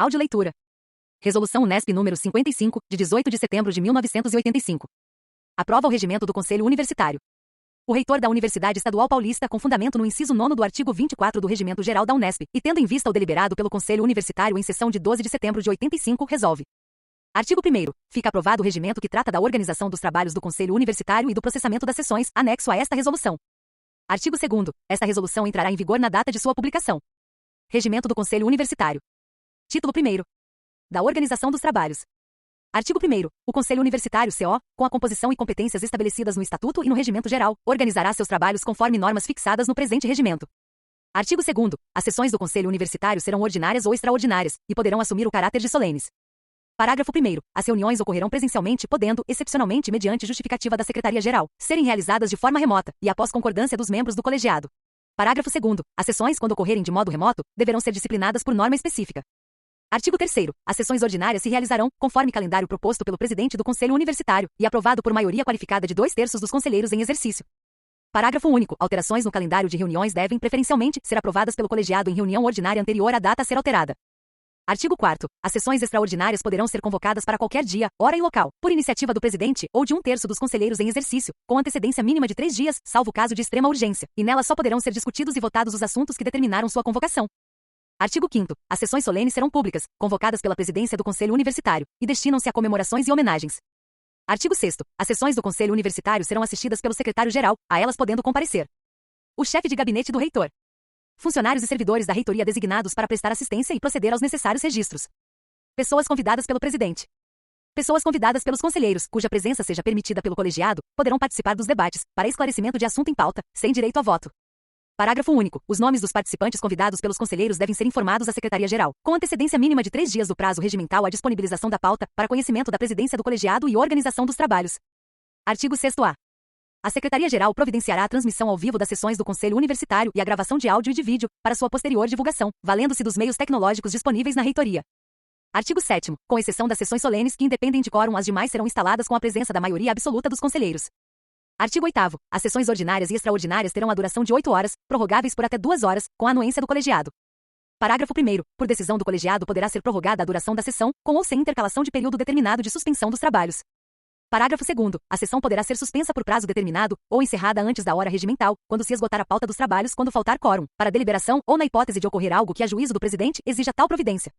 Audioleitura. Resolução Unesp número 55, de 18 de setembro de 1985. Aprova o regimento do Conselho Universitário. O reitor da Universidade Estadual Paulista, com fundamento no inciso 9º do artigo 24 do Regimento Geral da Unesp, e tendo em vista o deliberado pelo Conselho Universitário em sessão de 12 de setembro de 85, resolve. Artigo 1º. Fica aprovado o regimento que trata da organização dos trabalhos do Conselho Universitário e do processamento das sessões, anexo a esta resolução. Artigo 2º. Esta resolução entrará em vigor na data de sua publicação. Regimento do Conselho Universitário. Título 1º. Da organização dos trabalhos. Artigo 1º. O Conselho Universitário CO, com a composição e competências estabelecidas no Estatuto e no Regimento Geral, organizará seus trabalhos conforme normas fixadas no presente regimento. Artigo 2º. As sessões do Conselho Universitário serão ordinárias ou extraordinárias, e poderão assumir o caráter de solenes. Parágrafo 1º. As reuniões ocorrerão presencialmente, podendo, excepcionalmente mediante justificativa da Secretaria-Geral, serem realizadas de forma remota, e após concordância dos membros do colegiado. Parágrafo 2º. As sessões, quando ocorrerem de modo remoto, deverão ser disciplinadas por norma específica. Artigo 3º. As sessões ordinárias se realizarão, conforme calendário proposto pelo presidente do Conselho Universitário, e aprovado por maioria qualificada de 2/3 dos conselheiros em exercício. Parágrafo único. Alterações no calendário de reuniões devem, preferencialmente, ser aprovadas pelo colegiado em reunião ordinária anterior à data a ser alterada. Artigo 4º. As sessões extraordinárias poderão ser convocadas para qualquer dia, hora e local, por iniciativa do presidente, ou de 1/3 dos conselheiros em exercício, com antecedência mínima de 3 dias, salvo caso de extrema urgência, e nelas só poderão ser discutidos e votados os assuntos que determinaram sua convocação. Artigo 5º. As sessões solenes serão públicas, convocadas pela presidência do Conselho Universitário, e destinam-se a comemorações e homenagens. Artigo 6º. As sessões do Conselho Universitário serão assistidas pelo secretário-geral, a elas podendo comparecer o chefe de gabinete do reitor, funcionários e servidores da reitoria designados para prestar assistência e proceder aos necessários registros, pessoas convidadas pelo presidente, pessoas convidadas pelos conselheiros, cuja presença seja permitida pelo colegiado, poderão participar dos debates, para esclarecimento de assunto em pauta, sem direito a voto. Parágrafo único. Os nomes dos participantes convidados pelos conselheiros devem ser informados à Secretaria-Geral, com antecedência mínima de 3 dias do prazo regimental à disponibilização da pauta, para conhecimento da presidência do colegiado e organização dos trabalhos. Artigo 6º-A. A Secretaria-Geral providenciará a transmissão ao vivo das sessões do Conselho Universitário e a gravação de áudio e de vídeo, para sua posterior divulgação, valendo-se dos meios tecnológicos disponíveis na reitoria. Artigo 7º. Com exceção das sessões solenes que independem de quórum, as demais serão instaladas com a presença da maioria absoluta dos conselheiros. Artigo 8º. As sessões ordinárias e extraordinárias terão a duração de 8 horas, prorrogáveis por até 2 horas, com a anuência do colegiado. Parágrafo 1º. Por decisão do colegiado poderá ser prorrogada a duração da sessão, com ou sem intercalação de período determinado de suspensão dos trabalhos. Parágrafo 2º. A sessão poderá ser suspensa por prazo determinado, ou encerrada antes da hora regimental, quando se esgotar a pauta dos trabalhos, quando faltar quórum, para deliberação, ou na hipótese de ocorrer algo que, a juízo do presidente, exija tal providência.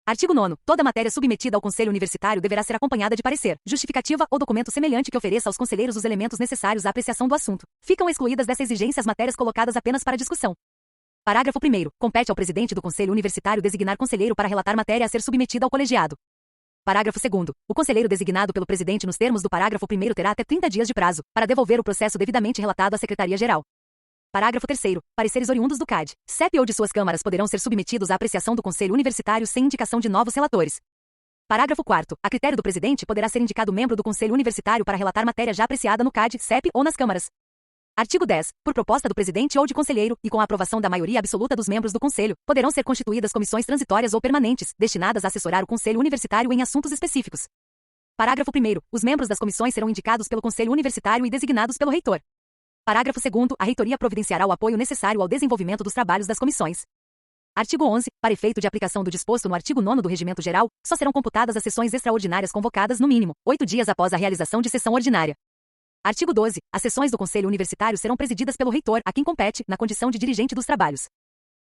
Artigo 9º. Toda matéria submetida ao Conselho Universitário deverá ser acompanhada de parecer, justificativa ou documento semelhante que ofereça aos conselheiros os elementos necessários à apreciação do assunto. Ficam excluídas dessa exigência as matérias colocadas apenas para discussão. Parágrafo 1º. Compete ao presidente do Conselho Universitário designar conselheiro para relatar matéria a ser submetida ao colegiado. Parágrafo 2º. O conselheiro designado pelo presidente nos termos do parágrafo 1º terá até 30 dias de prazo, para devolver o processo devidamente relatado à Secretaria-Geral. Parágrafo 3º. Pareceres oriundos do CAD, CEP ou de suas câmaras poderão ser submetidos à apreciação do Conselho Universitário sem indicação de novos relatores. Parágrafo 4º. A critério do presidente poderá ser indicado membro do Conselho Universitário para relatar matéria já apreciada no CAD, CEP ou nas câmaras. Artigo 10. Por proposta do presidente ou de conselheiro, e com a aprovação da maioria absoluta dos membros do Conselho, poderão ser constituídas comissões transitórias ou permanentes, destinadas a assessorar o Conselho Universitário em assuntos específicos. Parágrafo 1º. Os membros das comissões serão indicados pelo Conselho Universitário e designados pelo reitor. Parágrafo 2º. A reitoria providenciará o apoio necessário ao desenvolvimento dos trabalhos das comissões. Artigo 11. Para efeito de aplicação do disposto no artigo 9º do Regimento Geral, só serão computadas as sessões extraordinárias convocadas no mínimo 8 dias após a realização de sessão ordinária. Artigo 12. As sessões do Conselho Universitário serão presididas pelo reitor, a quem compete, na condição de dirigente dos trabalhos,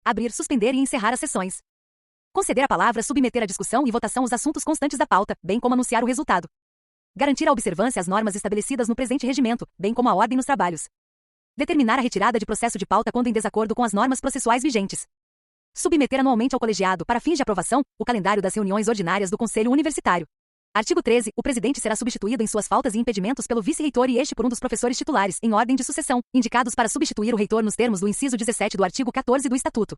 abrir, suspender e encerrar as sessões, conceder a palavra, submeter à discussão e votação os assuntos constantes da pauta, bem como anunciar o resultado, garantir a observância às normas estabelecidas no presente regimento, bem como a ordem nos trabalhos, determinar a retirada de processo de pauta quando em desacordo com as normas processuais vigentes, submeter anualmente ao colegiado, para fins de aprovação, o calendário das reuniões ordinárias do Conselho Universitário. Artigo 13. O presidente será substituído em suas faltas e impedimentos pelo vice-reitor e este por um dos professores titulares, em ordem de sucessão, indicados para substituir o reitor nos termos do inciso 17 do artigo 14 do Estatuto.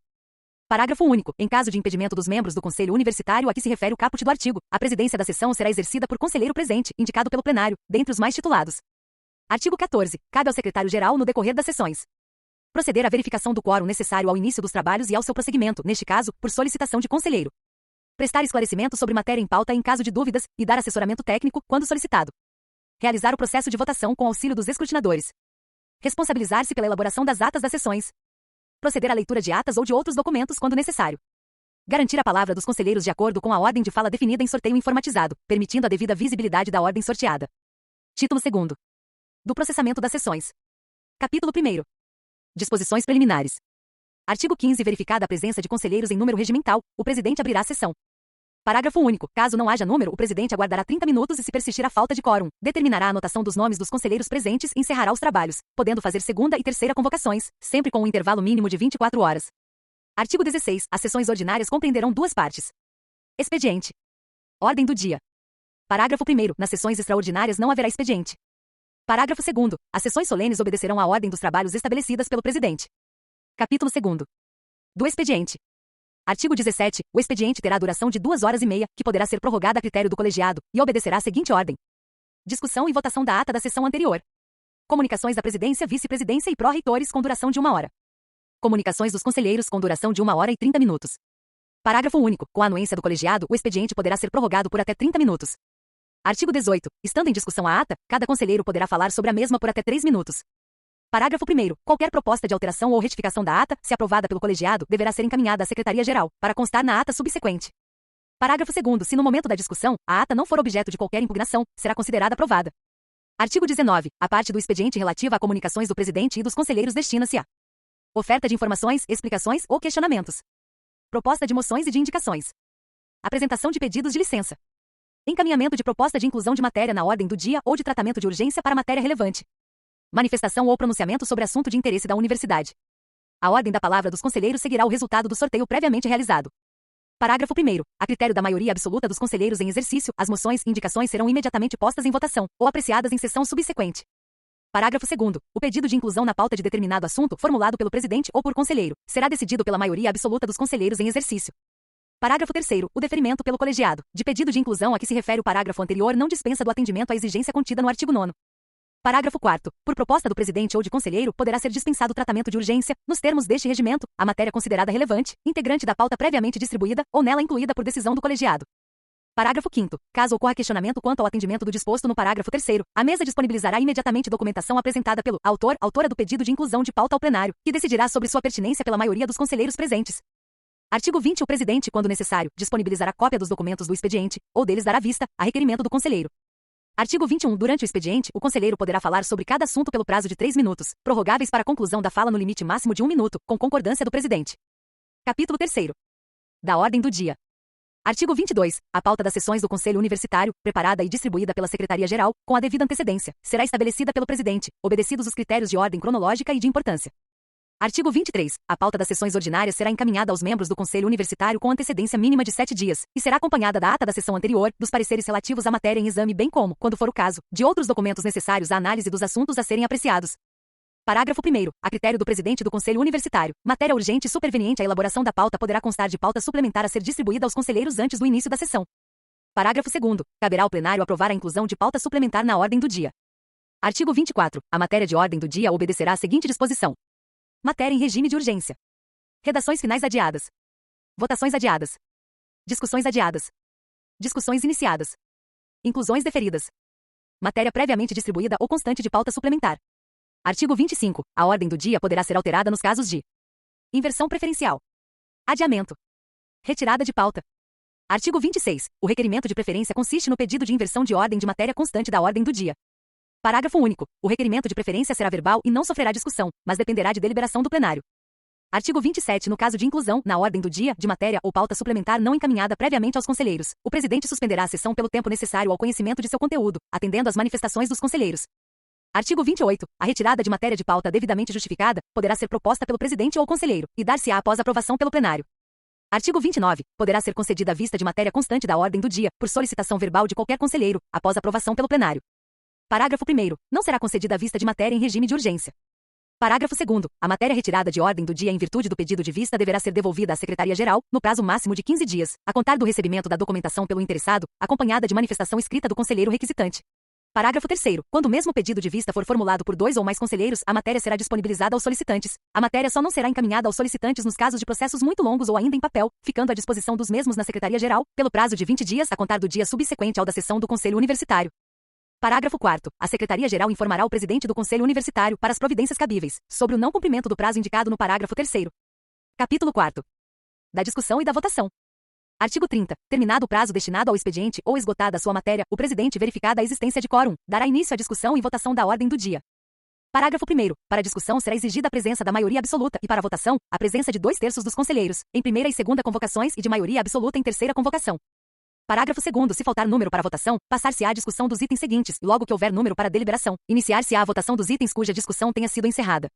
Parágrafo único. Em caso de impedimento dos membros do Conselho Universitário a que se refere o caput do artigo, a presidência da sessão será exercida por conselheiro presente, indicado pelo plenário, dentre os mais titulados. Artigo 14. Cabe ao secretário-geral, no decorrer das sessões, proceder à verificação do quórum necessário ao início dos trabalhos e ao seu prosseguimento, neste caso, por solicitação de conselheiro. Prestar esclarecimento sobre matéria em pauta em caso de dúvidas, e dar assessoramento técnico, quando solicitado. Realizar o processo de votação com auxílio dos escrutinadores. Responsabilizar-se pela elaboração das atas das sessões. Proceder à leitura de atas ou de outros documentos quando necessário. Garantir a palavra dos conselheiros de acordo com a ordem de fala definida em sorteio informatizado, permitindo a devida visibilidade da ordem sorteada. Título 2º. Do processamento das sessões. Capítulo 1º. Disposições preliminares. Artigo 15. Verificada a presença de conselheiros em número regimental, o presidente abrirá a sessão. Parágrafo único. Caso não haja número, o presidente aguardará 30 minutos e, se persistir a falta de quórum, determinará a anotação dos nomes dos conselheiros presentes e encerrará os trabalhos, podendo fazer segunda e terceira convocações, sempre com um intervalo mínimo de 24 horas. Artigo 16. As sessões ordinárias compreenderão duas partes. Expediente. Ordem do dia. Parágrafo 1º. Nas sessões extraordinárias não haverá expediente. Parágrafo 2º. As sessões solenes obedecerão à ordem dos trabalhos estabelecidas pelo presidente. Capítulo 2º. Do expediente. Artigo 17. O expediente terá duração de 2 horas e meia, que poderá ser prorrogada a critério do colegiado, e obedecerá à seguinte ordem: discussão e votação da ata da sessão anterior. Comunicações da presidência, vice-presidência e pró-reitores com duração de 1 hora. Comunicações dos conselheiros com duração de 1 hora e 30 minutos. Parágrafo único. Com a anuência do colegiado, o expediente poderá ser prorrogado por até 30 minutos. Artigo 18. Estando em discussão a ata, cada conselheiro poderá falar sobre a mesma por até 3 minutos. Parágrafo 1º. Qualquer proposta de alteração ou retificação da ata, se aprovada pelo colegiado, deverá ser encaminhada à Secretaria-Geral, para constar na ata subsequente. Parágrafo 2º. Se no momento da discussão, a ata não for objeto de qualquer impugnação, será considerada aprovada. Artigo 19. A parte do expediente relativa a comunicações do presidente e dos conselheiros destina-se a oferta de informações, explicações ou questionamentos. Proposta de moções e de indicações. Apresentação de pedidos de licença. Encaminhamento de proposta de inclusão de matéria na ordem do dia ou de tratamento de urgência para matéria relevante. Manifestação ou pronunciamento sobre assunto de interesse da universidade. A ordem da palavra dos conselheiros seguirá o resultado do sorteio previamente realizado. Parágrafo 1º. A critério da maioria absoluta dos conselheiros em exercício, as moções e indicações serão imediatamente postas em votação, ou apreciadas em sessão subsequente. Parágrafo 2º. O pedido de inclusão na pauta de determinado assunto, formulado pelo presidente ou por conselheiro, será decidido pela maioria absoluta dos conselheiros em exercício. Parágrafo 3º. O deferimento pelo colegiado, de pedido de inclusão a que se refere o parágrafo anterior, não dispensa do atendimento à exigência contida no artigo 9º. Parágrafo 4º. Por proposta do presidente ou de conselheiro, poderá ser dispensado o tratamento de urgência, nos termos deste regimento, a matéria considerada relevante, integrante da pauta previamente distribuída, ou nela incluída por decisão do colegiado. Parágrafo 5º. Caso ocorra questionamento quanto ao atendimento do disposto no parágrafo 3º, a mesa disponibilizará imediatamente documentação apresentada pelo autor, autora do pedido de inclusão de pauta ao plenário, que decidirá sobre sua pertinência pela maioria dos conselheiros presentes. Artigo 20. O presidente, quando necessário, disponibilizará cópia dos documentos do expediente, ou deles dará vista, a requerimento do conselheiro. Artigo 21. Durante o expediente, o conselheiro poderá falar sobre cada assunto pelo prazo de 3 minutos, prorrogáveis para a conclusão da fala no limite máximo de 1 minuto, com concordância do presidente. Capítulo 3º. Da ordem do dia. Artigo 22. A pauta das sessões do Conselho Universitário, preparada e distribuída pela Secretaria-Geral, com a devida antecedência, será estabelecida pelo presidente, obedecidos os critérios de ordem cronológica e de importância. Artigo 23. A pauta das sessões ordinárias será encaminhada aos membros do Conselho Universitário com antecedência mínima de 7 dias, e será acompanhada da ata da sessão anterior, dos pareceres relativos à matéria em exame, bem como, quando for o caso, de outros documentos necessários à análise dos assuntos a serem apreciados. Parágrafo 1º. A critério do presidente do Conselho Universitário, matéria urgente e superveniente à elaboração da pauta poderá constar de pauta suplementar a ser distribuída aos conselheiros antes do início da sessão. Parágrafo 2º. Caberá ao plenário aprovar a inclusão de pauta suplementar na ordem do dia. Artigo 24. A matéria de ordem do dia obedecerá à seguinte disposição: matéria em regime de urgência. Redações finais adiadas. Votações adiadas. Discussões adiadas. Discussões iniciadas. Inclusões deferidas. Matéria previamente distribuída ou constante de pauta suplementar. Artigo 25. A ordem do dia poderá ser alterada nos casos de inversão preferencial, adiamento, retirada de pauta. Artigo 26. O requerimento de preferência consiste no pedido de inversão de ordem de matéria constante da ordem do dia. Parágrafo único. O requerimento de preferência será verbal e não sofrerá discussão, mas dependerá de deliberação do plenário. Artigo 27. No caso de inclusão, na ordem do dia, de matéria ou pauta suplementar não encaminhada previamente aos conselheiros, o presidente suspenderá a sessão pelo tempo necessário ao conhecimento de seu conteúdo, atendendo às manifestações dos conselheiros. Artigo 28. A retirada de matéria de pauta devidamente justificada poderá ser proposta pelo presidente ou conselheiro, e dar-se-á após aprovação pelo plenário. Artigo 29. Poderá ser concedida a vista de matéria constante da ordem do dia, por solicitação verbal de qualquer conselheiro, após aprovação pelo plenário. Parágrafo 1º. Não será concedida a vista de matéria em regime de urgência. Parágrafo 2º. A matéria retirada de ordem do dia em virtude do pedido de vista deverá ser devolvida à Secretaria-Geral, no prazo máximo de 15 dias, a contar do recebimento da documentação pelo interessado, acompanhada de manifestação escrita do conselheiro requisitante. Parágrafo 3º. Quando o mesmo pedido de vista for formulado por 2 ou mais conselheiros, a matéria será disponibilizada aos solicitantes. A matéria só não será encaminhada aos solicitantes nos casos de processos muito longos ou ainda em papel, ficando à disposição dos mesmos na Secretaria-Geral, pelo prazo de 20 dias a contar do dia subsequente ao da sessão do Conselho Universitário. Parágrafo 4º. A Secretaria-Geral informará o presidente do Conselho Universitário para as providências cabíveis, sobre o não cumprimento do prazo indicado no parágrafo 3º. Capítulo 4º. da discussão e da votação. Artigo 30. Terminado o prazo destinado ao expediente ou esgotada a sua matéria, o presidente, verificada a existência de quórum, dará início à discussão e votação da ordem do dia. Parágrafo 1º. Para a discussão será exigida a presença da maioria absoluta e, para a votação, a presença de 2/3 dos conselheiros, em primeira e segunda convocações e de maioria absoluta em terceira convocação. Parágrafo 2º. Se faltar número para a votação, passar-se-á a discussão dos itens seguintes, e logo que houver número para a deliberação, iniciar-se-á a votação dos itens cuja discussão tenha sido encerrada.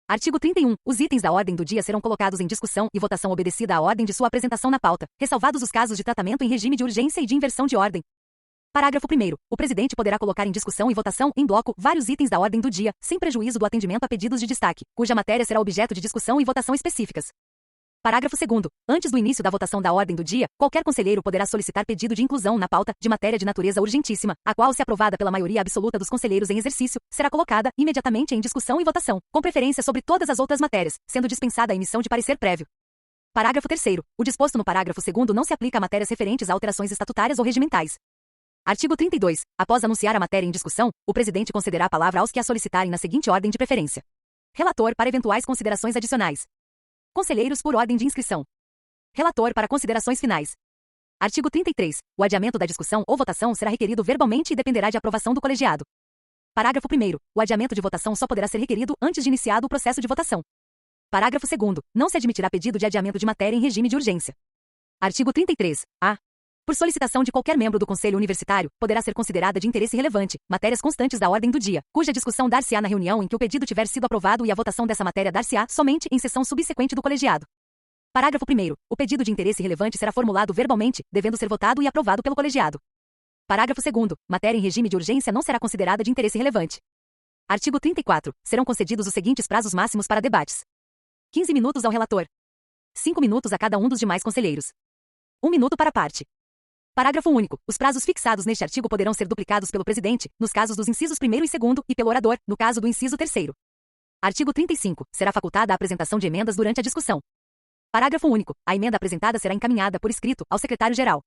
Artigo 31. Os itens da ordem do dia serão colocados em discussão e votação obedecida à ordem de sua apresentação na pauta, ressalvados os casos de tratamento em regime de urgência e de inversão de ordem. Parágrafo 1º. O presidente poderá colocar em discussão e votação, em bloco, vários itens da ordem do dia, sem prejuízo do atendimento a pedidos de destaque, cuja matéria será objeto de discussão e votação específicas. Parágrafo 2º. Antes do início da votação da ordem do dia, qualquer conselheiro poderá solicitar pedido de inclusão na pauta, de matéria de natureza urgentíssima, a qual, se aprovada pela maioria absoluta dos conselheiros em exercício, será colocada, imediatamente, em discussão e votação, com preferência sobre todas as outras matérias, sendo dispensada a emissão de parecer prévio. Parágrafo 3º. O disposto no parágrafo 2º não se aplica a matérias referentes a alterações estatutárias ou regimentais. Artigo 32. Após anunciar a matéria em discussão, o presidente concederá a palavra aos que a solicitarem na seguinte ordem de preferência. Relator para eventuais considerações adicionais. Conselheiros por ordem de inscrição. Relator para considerações finais. Artigo 33. O adiamento da discussão ou votação será requerido verbalmente e dependerá de aprovação do colegiado. Parágrafo 1º. O adiamento de votação só poderá ser requerido antes de iniciado o processo de votação. Parágrafo 2º. Não se admitirá pedido de adiamento de matéria em regime de urgência. Artigo 33. A. Por solicitação de qualquer membro do Conselho Universitário, poderá ser considerada de interesse relevante, matérias constantes da ordem do dia, cuja discussão dar-se-á na reunião em que o pedido tiver sido aprovado e a votação dessa matéria dar-se-á somente em sessão subsequente do colegiado. Parágrafo 1º. O pedido de interesse relevante será formulado verbalmente, devendo ser votado e aprovado pelo colegiado. Parágrafo 2º. Matéria em regime de urgência não será considerada de interesse relevante. Artigo 34. Serão concedidos os seguintes prazos máximos para debates: 15 minutos ao relator. 5 minutos a cada um dos demais conselheiros. 1 minuto para a parte. Parágrafo único. Os prazos fixados neste artigo poderão ser duplicados pelo presidente, nos casos dos incisos 1º e 2º, e pelo orador, no caso do inciso 3º. Artigo 35. Será facultada a apresentação de emendas durante a discussão. Parágrafo único. A emenda apresentada será encaminhada por escrito ao secretário-geral.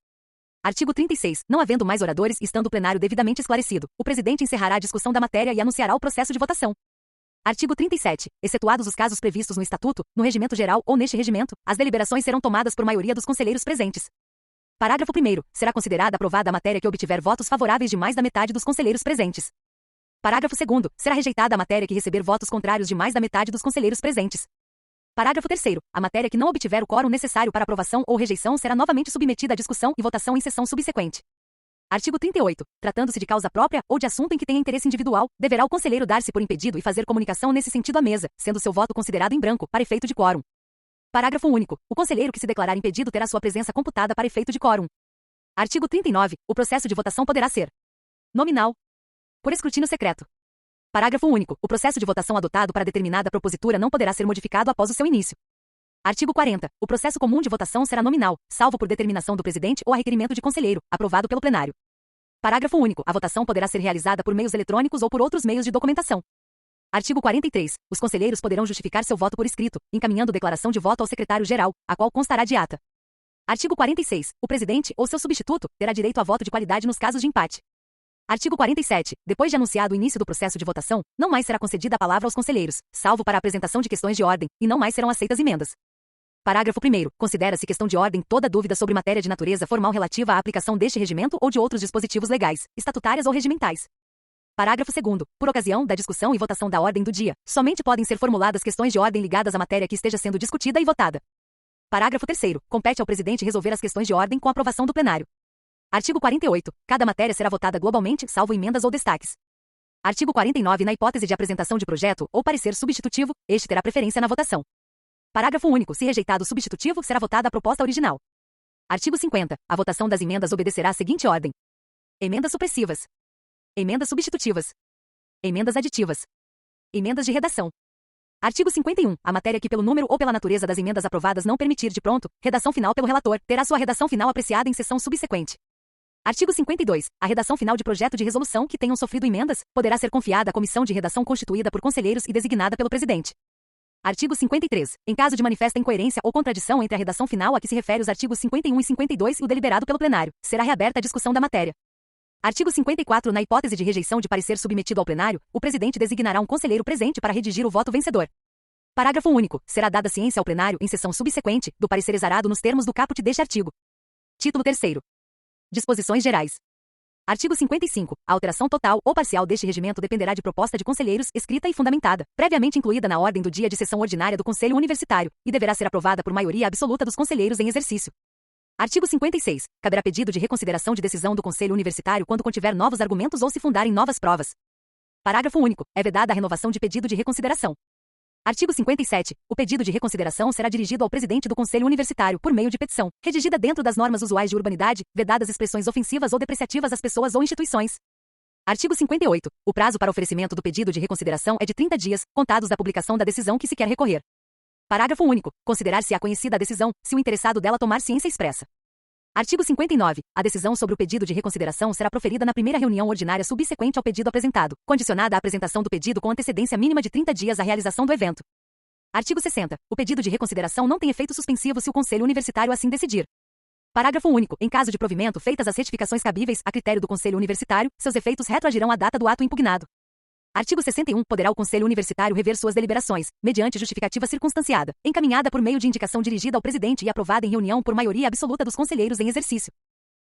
Artigo 36. Não havendo mais oradores e estando o plenário devidamente esclarecido, o presidente encerrará a discussão da matéria e anunciará o processo de votação. Artigo 37. Excetuados os casos previstos no Estatuto, no Regimento Geral ou neste regimento, as deliberações serão tomadas por maioria dos conselheiros presentes. Parágrafo 1º. Será considerada aprovada a matéria que obtiver votos favoráveis de mais da metade dos conselheiros presentes. Parágrafo 2º. Será rejeitada a matéria que receber votos contrários de mais da metade dos conselheiros presentes. Parágrafo 3º. A matéria que não obtiver o quórum necessário para aprovação ou rejeição será novamente submetida à discussão e votação em sessão subsequente. Artigo 38. Tratando-se de causa própria ou de assunto em que tenha interesse individual, deverá o conselheiro dar-se por impedido e fazer comunicação nesse sentido à mesa, sendo seu voto considerado em branco, para efeito de quórum. Parágrafo único. O conselheiro que se declarar impedido terá sua presença computada para efeito de quórum. Artigo 39. O processo de votação poderá ser nominal, por escrutínio secreto. Parágrafo único. O processo de votação adotado para determinada propositura não poderá ser modificado após o seu início. Artigo 40. O processo comum de votação será nominal, salvo por determinação do presidente ou a requerimento de conselheiro, aprovado pelo plenário. Parágrafo único. A votação poderá ser realizada por meios eletrônicos ou por outros meios de documentação. Artigo 43. Os conselheiros poderão justificar seu voto por escrito, encaminhando declaração de voto ao secretário-geral, a qual constará de ata. Artigo 46. O presidente ou seu substituto terá direito a voto de qualidade nos casos de empate. Artigo 47. Depois de anunciado o início do processo de votação, não mais será concedida a palavra aos conselheiros, salvo para a apresentação de questões de ordem, e não mais serão aceitas emendas. Parágrafo 1º. Considera-se questão de ordem toda dúvida sobre matéria de natureza formal relativa à aplicação deste regimento ou de outros dispositivos legais, estatutárias ou regimentais. Parágrafo 2º. Por ocasião da discussão e votação da ordem do dia, somente podem ser formuladas questões de ordem ligadas à matéria que esteja sendo discutida e votada. Parágrafo 3º. Compete ao presidente resolver as questões de ordem com aprovação do plenário. Artigo 48. Cada matéria será votada globalmente, salvo emendas ou destaques. Artigo 49. Na hipótese de apresentação de projeto ou parecer substitutivo, este terá preferência na votação. Parágrafo único. Se rejeitado o substitutivo, será votada a proposta original. Artigo 50. A votação das emendas obedecerá à seguinte ordem: emendas supressivas, emendas substitutivas, emendas aditivas, emendas de redação. Artigo 51. A matéria que pelo número ou pela natureza das emendas aprovadas não permitir de pronto redação final pelo relator, terá sua redação final apreciada em sessão subsequente. Artigo 52. A redação final de projeto de resolução que tenham sofrido emendas poderá ser confiada à comissão de redação constituída por conselheiros e designada pelo presidente. Artigo 53. Em caso de manifesta incoerência ou contradição entre a redação final a que se refere os artigos 51 e 52 e o deliberado pelo plenário, será reaberta a discussão da matéria. Artigo 54. Na hipótese de rejeição de parecer submetido ao plenário, o presidente designará um conselheiro presente para redigir o voto vencedor. Parágrafo único. Será dada ciência ao plenário, em sessão subsequente, do parecer exarado nos termos do caput deste artigo. Título 3º. Disposições gerais. Artigo 55. A alteração total ou parcial deste regimento dependerá de proposta de conselheiros, escrita e fundamentada, previamente incluída na ordem do dia de sessão ordinária do Conselho Universitário, e deverá ser aprovada por maioria absoluta dos conselheiros em exercício. Artigo 56. Caberá pedido de reconsideração de decisão do Conselho Universitário quando contiver novos argumentos ou se fundar em novas provas. Parágrafo único. É vedada a renovação de pedido de reconsideração. Artigo 57. O pedido de reconsideração será dirigido ao presidente do Conselho Universitário por meio de petição, redigida dentro das normas usuais de urbanidade, vedadas expressões ofensivas ou depreciativas às pessoas ou instituições. Artigo 58. O prazo para oferecimento do pedido de reconsideração é de 30 dias, contados da publicação da decisão que se quer recorrer. Parágrafo único. Considerar-se-á conhecida a decisão, se o interessado dela tomar ciência expressa. Artigo 59. A decisão sobre o pedido de reconsideração será proferida na primeira reunião ordinária subsequente ao pedido apresentado, condicionada à apresentação do pedido com antecedência mínima de 30 dias à realização do evento. Artigo 60. O pedido de reconsideração não tem efeito suspensivo se o Conselho Universitário assim decidir. Parágrafo único. Em caso de provimento feitas as retificações cabíveis, a critério do Conselho Universitário, seus efeitos retroagirão à data do ato impugnado. Artigo 61. Poderá o Conselho Universitário rever suas deliberações, mediante justificativa circunstanciada, encaminhada por meio de indicação dirigida ao presidente e aprovada em reunião por maioria absoluta dos conselheiros em exercício.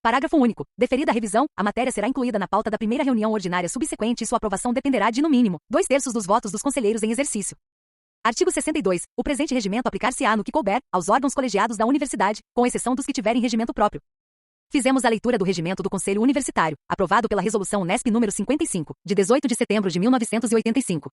Parágrafo único. Deferida a revisão, a matéria será incluída na pauta da primeira reunião ordinária subsequente e sua aprovação dependerá de, no mínimo, 2/3 dos votos dos conselheiros em exercício. Artigo 62. O presente regimento aplicar-se-á no que couber, aos órgãos colegiados da universidade, com exceção dos que tiverem regimento próprio. Fizemos a leitura do regimento do Conselho Universitário, aprovado pela Resolução Unesp nº 55, de 18 de setembro de 1985.